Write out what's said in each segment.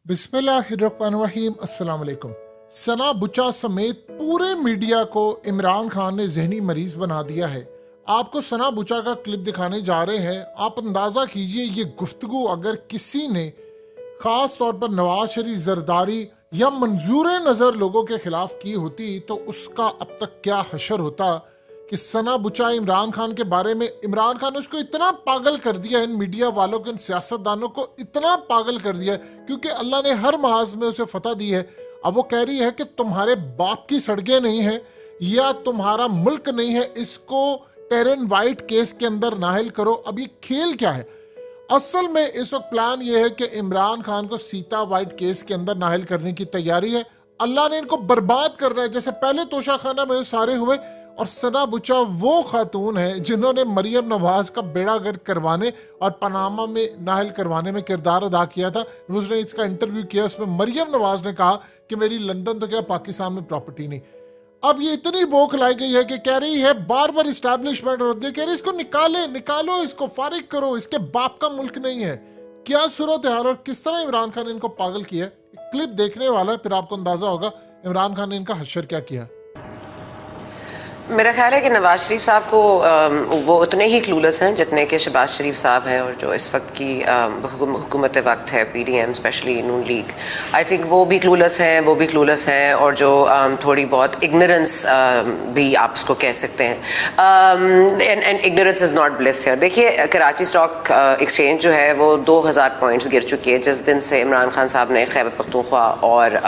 बिस्मिल्लाहिर्रहमानिर्रहीम। अस्सलाम वालेकुम। सना बुचा समेत पूरे मीडिया को इमरान खान ने जहनी मरीज बना दिया है। आपको सना बुचा का क्लिप दिखाने जा रहे हैं। आप अंदाज़ा कीजिए ये गुफ्तगू अगर किसी ने ख़ास तौर पर नवाज शरीफ, जरदारी या मंजूर नज़र लोगों के खिलाफ की होती तो उसका अब तक क्या हशर होता कि सना बुचा इमरान खान के बारे में। इमरान खान ने उसको इतना पागल कर दिया, इन मीडिया वालों को, इन सियासतदानों को इतना पागल कर दिया क्योंकि अल्लाह ने हर महाज में उसे फतह दी है। अब वो कह रही है कि तुम्हारे बाप की सड़कें नहीं है या तुम्हारा मुल्क नहीं है, इसको टेरन वाइट केस के अंदर नाहिल करो। अब ये खेल क्या है? असल में इस वक्त प्लान ये है कि इमरान खान को सीता वाइट केस के अंदर नाहिल करने की तैयारी है। अल्लाह ने इनको बर्बाद करना है, जैसे पहले तोशा खाना में सारे हुए। और सना बुचा वो खातून है जिन्होंने मरियम नवाज का बेड़ा गर्क करवाने और पनामा में नाहिल करवाने में किरदार अदा किया था। उसने इसका इंटरव्यू किया, उसमें मरियम नवाज ने कहा कि मेरी लंदन तो क्या पाकिस्तान में प्रॉपर्टी नहीं। अब ये इतनी बोख लाई गई है कि कह रही है बार बार इस्टेब्लिशमेंट होती है, कह रही इसको निकालो, इसको फारिग करो, इसके बाप का मुल्क नहीं है। क्या सूरत हाल और किस तरह इमरान खान ने इनको पागल किया, क्लिप देखने वाला है, फिर आपको अंदाजा होगा इमरान खान ने इनका हश्र क्या किया। मेरा ख्याल है कि नवाज शरीफ साहब को वो उतने ही क्लूलेस हैं जितने कि शहबाज शरीफ साहब हैं, और जो इस वक्त की हुकूमत वक्त है PDM, specially Noon league, I think वो भी क्लूलेस हैं और जो थोड़ी बहुत इग्नोरेंस भी आप उसको कह सकते हैं। And ignorance is not bliss है। देखिए, कराची स्टॉक एक्सचेंज जो है वो 2000 पॉइंट्स गिर चुकी है जिस दिन से इमरान खान साहब ने खैबर पख्तूनख्वा और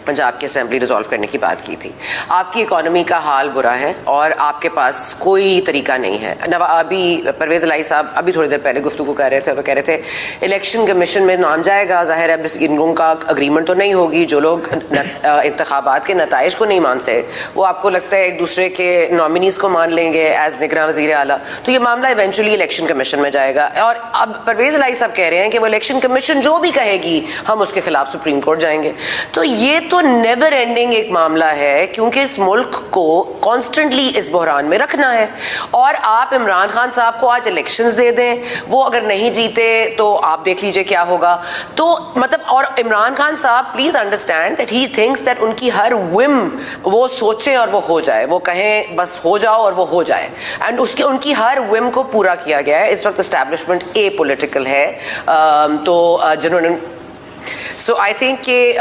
पंजाब की असेंबली डिसॉल्व करने की बात की थी। आपकी इकॉनमी का हाल बुरा है और आपके पास कोई तरीका नहीं है। अभी परवेज इलाही साहब अभी थोड़ी देर पहले गुफ्तगू कर रहे थे, वो कह रहे थे इलेक्शन कमीशन में नाम जाएगा, जाहिर है इन लोगों का अग्रीमेंट तो नहीं होगी। जो लोग इंतखाबात के नताइज को नहीं मानते वो आपको लगता है एक दूसरे के नॉमिनीज को मान लेंगे एज निगरान वज़ीर आला, तो ये मामला इवेंचुअली इलेक्शन कमीशन में जाएगा। और अब परवेज इलाही साहब कह रहे हैं कि वो इलेक्शन कमीशन जो भी कहेगी हम उसके खिलाफ सुप्रीम कोर्ट जाएंगे। तो ये तो नेवर एंडिंग एक मामला है, क्योंकि इस मुल्क को कॉन्स्टेंटली इस बहरान में रखना है। और आप इमरान खान साहब को आज इलेक्शंस दे दें, वो अगर नहीं जीते तो आप देख लीजिए क्या होगा। तो मतलब, और इमरान खान साहब please understand that he thinks that उनकी हर विम वो सोचें और वो हो जाए, वो कहें बस हो जाओ और वो हो जाए। एंड उसके उनकी हर विम को पूरा किया गया है। इस वक्त एस्टैब्लिशमेंट ए पॉलिटिकल है, तो जिन्होंने सो आई थिंक कि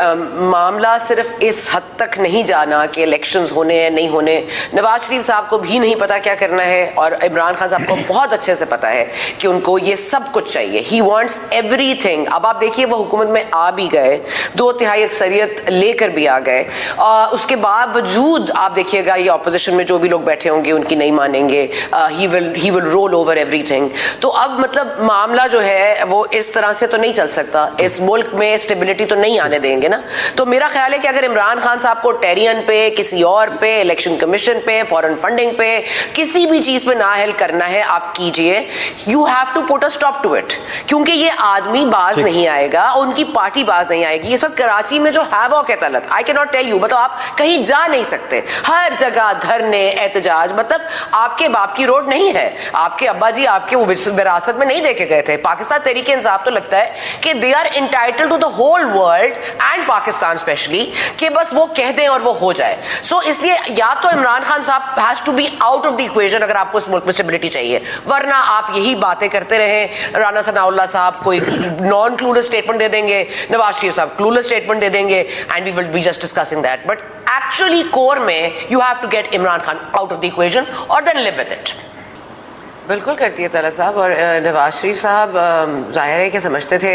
मामला सिर्फ इस हद तक नहीं जाना कि इलेक्शंस होने हैं नहीं होने। नवाज शरीफ साहब को भी नहीं पता क्या करना है और इमरान खान साहब को बहुत अच्छे से पता है कि उनको ये सब कुछ चाहिए। He wants everything. अब आप देखिए वो हुकूमत में आ भी गए, 2/3 अक्सरियत लेकर भी आ गए, उसके बावजूद आप देखिएगा ये ऑपोजिशन में जो भी लोग बैठे होंगे उनकी नहीं मानेंगे। He will roll over everything. तो अब मतलब मामला जो है वो इस तरह से तो नहीं चल सकता। इस मुल्क में स्टेबिलिटी तो नहीं आने देंगे ना। तो मेरा ख्याल है कि अगर इमरान खान साहब को टेरियन पे, किसी और पे, इलेक्शन कमीशन पे, फॉरेन फंडिंग पे, किसी भी चीज पे नाअहल करना है आप कीजिए। You have to put a stop to it, क्योंकि ये आदमी बाज नहीं आएगा, उनकी पार्टी बाज नहीं आएगी। इस वक्त कराची में जो हैवॉक है Talat, I can not tell you, मतलब आप कहीं जा नहीं सकते, हर जगह धरने, एहतजाज। मतलब आपके बाप की रोड नहीं है, आपके अब्बा जी आपके विरासत में नहीं देखे गए थे। पाकिस्तान तहरीक इंसाफ तो लगता है कि they are entitled to the whole world and Pakistan specially, कि बस वो कह दें और वो हो जाए। सो इसलिए या तो इमरान खान साहब has to be out of the equation अगर आपको इस मुल्क में स्टेबिलिटी चाहिए, वरना आप यही बातें करते रहें। राना सनाउल्लाह साहब कोई नॉन क्लूलेस स्टेटमेंट दे देंगे, नवाज शरीफ साहब क्लूलेस स्टेटमेंट दे देंगे, and we will be just discussing that. But actually core में you have to get Imran Khan out of the equation और देन लिव विद इट। बिल्कुल करती है तलत साहब। और नवाज शरीफ साहब जाहिर है कि समझते थे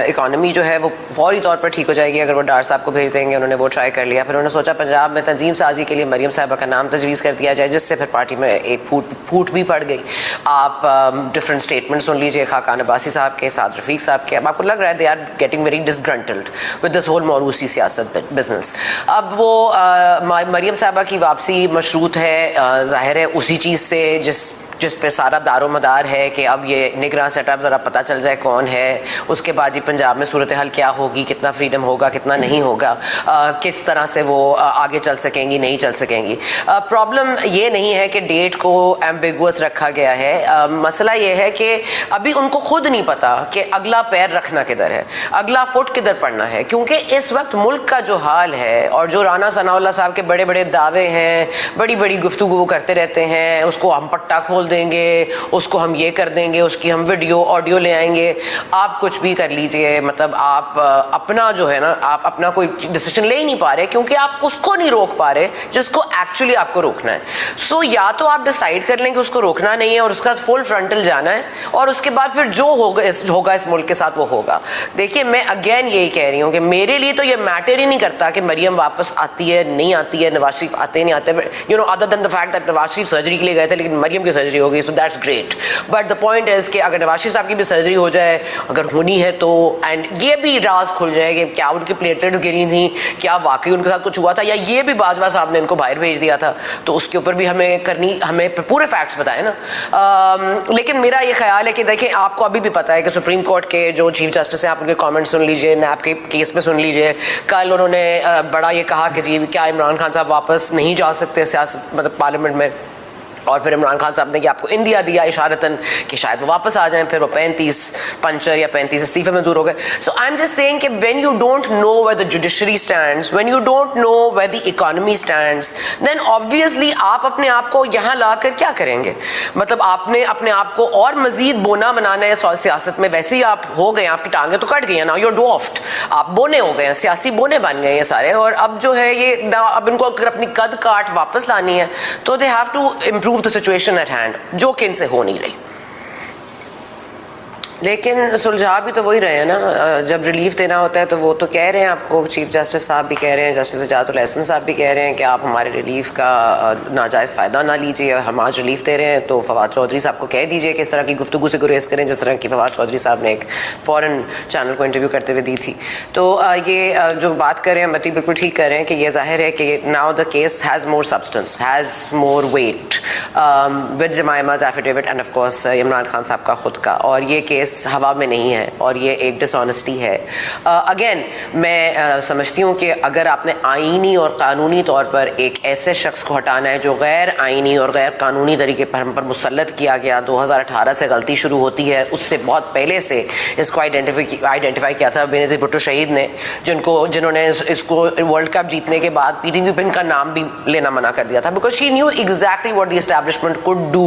इकॉनमी जो है वो फौरी तौर पर ठीक हो जाएगी अगर वो डार साहब को भेज देंगे। उन्होंने वो ट्राई कर लिया। फिर उन्होंने सोचा पंजाब में तंजीम साजी के लिए मरियम साहिबा का नाम तजवीज़ कर दिया जाए, जिससे फिर पार्टी में एक फूट भी पड़ गई। आप डिफरेंट स्टेटमेंट सुन लीजिए खाकान अब्बासी साहब के, साद रफीक साहब के। अब आपको लग रहा है they are getting very disgruntled with this whole मौरूसी सियासत बिजनेस। अब वो मरियम साहिबा की वापसी मशरूत है जाहिर है उसी चीज़ से जिस जिस पे सारा दारोमदार है कि अब ये निगरान सेटअप ज़रा पता चल जाए कौन है, उसके बाद जी पंजाब में सूरत हाल क्या होगी, कितना फ्रीडम होगा, कितना नहीं होगा, किस तरह से वो आगे चल सकेंगी, नहीं चल सकेंगी। प्रॉब्लम ये नहीं है कि डेट को एम्बिगुअस रखा गया है, मसला ये है कि अभी उनको खुद नहीं पता कि अगला पैर रखना किधर है, अगला फुट किधर पड़ना है, क्योंकि इस वक्त मुल्क का जो हाल है और जो राना सनाउल्लाह साहब के बड़े बड़े दावे हैं, बड़ी बड़ी गुफ्तगू वो करते रहते हैं, उसको हम पट्टा खोल देंगे, उसको हम ये कर देंगे, उसकी हम वीडियो ऑडियो ले आएंगे। आप कुछ भी कर लीजिए, मतलब आप अपना जो है ना, आप अपना कोई डिसीजन ले ही नहीं पा रहे क्योंकि आप उसको नहीं रोक पा रहे जिसको एक्चुअली आपको रोकना है। सो या तो आप डिसाइड कर लें कि उसको रोकना नहीं है और उसका फुल फ्रंटल जाना है, और उसके बाद फिर जो होगा इस मुल्क के साथ वो होगा। देखिए, मैं अगेन यही कह रही हूँ कि मेरे लिए तो ये मैटर ही नहीं करता कि मरियम वापस आती है नहीं आती है, नवाज शरीफ आते नहीं आते, you know, other than the fact that Nawaz Sharif surgery के लिए गए थे लेकिन मरियम की सर्जरी हो गई, so that's great. But the point is कि अगर नवाज शरीफ साहब की भी सर्जरी हो जाए, अगर होनी है तो, एंड ये भी राज खुल जाए कि क्या उनकी प्लेटलेट्स गिरी थी, क्या वाकई उनके साथ कुछ हुआ था, या ये भी बाजवा साहब ने इनको बाहर भेज दिया था, तो उसके ऊपर भी हमें पूरे फैक्ट्स बताए ना। लेकिन मेरा ये ख्याल है कि देखिए, आपको अभी भी पता है कि सुप्रीम कोर्ट के जो चीफ जस्टिस हैं, आप उनके कमेंट सुन लीजिए, नैब के केस में सुन लीजिए। कल उन्होंने बड़ा ये कहा कि जी क्या इमरान खान साहब वापस नहीं जा सकते सियासत, मतलब पार्लियामेंट में, और फिर इमरान खान साहब ने कि आपको इंडिया दिया इशारतन कि शायद वो वापस आ जाएं, फिर वो 35 पंचर या 35 इस्तीफे मंजूर हो गए। So I am just saying कि when you don't know where the judiciary stands, when you don't know where the economy stands, then obviously आप अपने आप को यहाँ लाकर क्या करेंगे? मतलब आपने अपने आप को और मजीद बोना बनाना है सियासत में। वैसे ही आप हो गए, आपकी टांगें तो कट गई हैं, नाउ यू आर ड्वार्फ्ड, आप बोने हो गए हैं, सियासी बोने बन गए हैं सारे, और अब जो है ये अब इनको अगर अपनी कद काट वापस लानी है तो they have to improve the situation at hand, जो कि इनसे हो नहीं रही। लेकिन सुलझा भी तो वही रहे हैं ना, जब रिलीफ देना होता है तो वो तो कह रहे हैं आपको, चीफ जस्टिस साहब भी कह रहे हैं, जस्टिस एजाजुल एहसन साहब भी कह रहे हैं कि आप हमारे रिलीफ का नाजायज़ फ़ायदा ना लीजिए, हम आज रिलीफ दे रहे हैं तो फवाद चौधरी साहब को कह दीजिए कि इस तरह की गुफ्तगू से गुरेज करें जिस तरह की फवाद चौधरी साहब ने एक फ़ॉरेन चैनल को इंटरव्यू करते हुए दी थी। तो ये जो बात कर रहे हैं मती बिल्कुल ठीक कर रहे हैं कि ये जाहिर है कि now the case has more substance, has more weight with Jemima's affidavit and of course Imran Khan साहब का खुद का, और ये केस हवा में नहीं है और ये एक डिसऑनेस्टी है। अगेन मैं समझती हूँ कि अगर आपने आईनी और कानूनी तौर पर एक ऐसे शख्स को हटाना है जो गैर आईनी और गैर कानूनी तरीके पर हम पर मुसल्लत किया गया, 2018 से गलती शुरू होती है, उससे बहुत पहले से इसको आइडेंटिफाई किया था बेनज़ीर भुट्टो शहीद ने, जिन्होंने इसको वर्ल्ड कप जीतने के बाद पीटी विपिन का नाम भी लेना मना कर दिया था, because she knew exactly what the establishment could do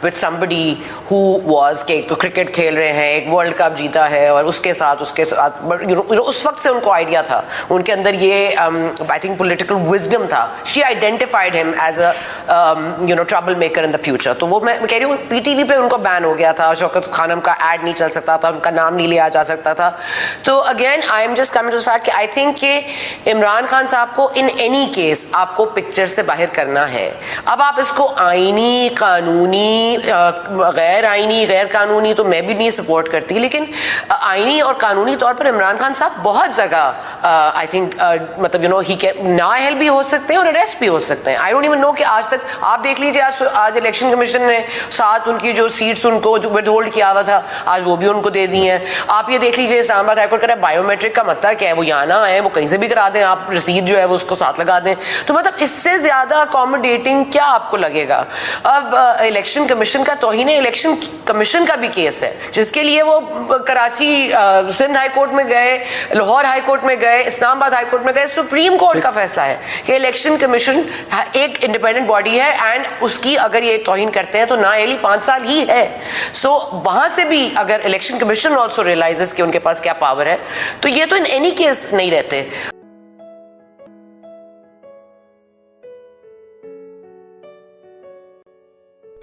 with somebody who was के क्रिकेट खेल रहे हैं, एक वर्ल्ड कप जीता है, और उसके साथ उस वक्त से उनको आइडिया था, उनके अंदर ये आई थिंक पॉलिटिकल विजडम था। She identified him as a trouble maker in the future. तो वो मैं कह रही हूँ पीटीवी पे उनको बैन हो गया था, शौकत खानम का ऐड नहीं चल सकता था, उनका नाम नहीं लिया जा सकता था। तो again I am just coming to the fact कि आई थिंक कि इमरान खान साहब को इन एनी केस आपको पिक्चर से बाहर करना है। अब आप इसको आईनी, कानूनी, गैर आईनी, गैर कानूनी तो मैं भी नहीं सपोर्ट करती, लेकिन आईनी और कानूनी तौर पर इमरान खान साहब बहुत जगह आई थिंक मतलब ही कैन नाअहल भी हो सकते हैं और अरेस्ट भी हो सकते हैं। आई डोंट इवन नो कि आज तक आप देख लीजिए, आज इलेक्शन कमीशन ने 7 उनकी जो सीट्स उनको जो विदहोल्ड किया हुआ था, आज वो भी उनको दे दी हैं। आप ये देख लीजिए, इस्लामाबाद हाईकोर्ट कह रहा है बायोमेट्रिक का मसला क्या है, वो यहाँ ना आए, वो कहीं से भी करा दें, आप रसीद जो है वो उसको साथ लगा दें। तो मतलब इससे ज्यादा अकोमोडेटिंग क्या आपको लगेगा? अब इलेक्शन कमीशन का तौहीन इलेक्शन कमीशन का भी केस है, जिसके लिए वो कराची सिंध हाई कोर्ट में गए, लाहौर हाई कोर्ट में गए, इस्लामाबाद हाई कोर्ट में गए। सुप्रीम कोर्ट का फैसला है कि इलेक्शन कमीशन एक इंडिपेंडेंट बॉडी है एंड उसकी अगर ये तौहीन करते हैं तो नाअहली 5 साल ही है। सो वहां से भी अगर इलेक्शन कमीशन ऑल्सो रियलाइजेस कि उनके पास क्या पावर है, तो ये तो इन एनी केस नहीं रहते।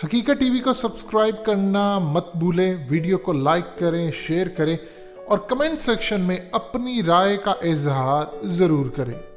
हकीकत टीवी को सब्सक्राइब करना मत भूलें, वीडियो को लाइक करें, शेयर करें और कमेंट सेक्शन में अपनी राय का इजहार जरूर करें।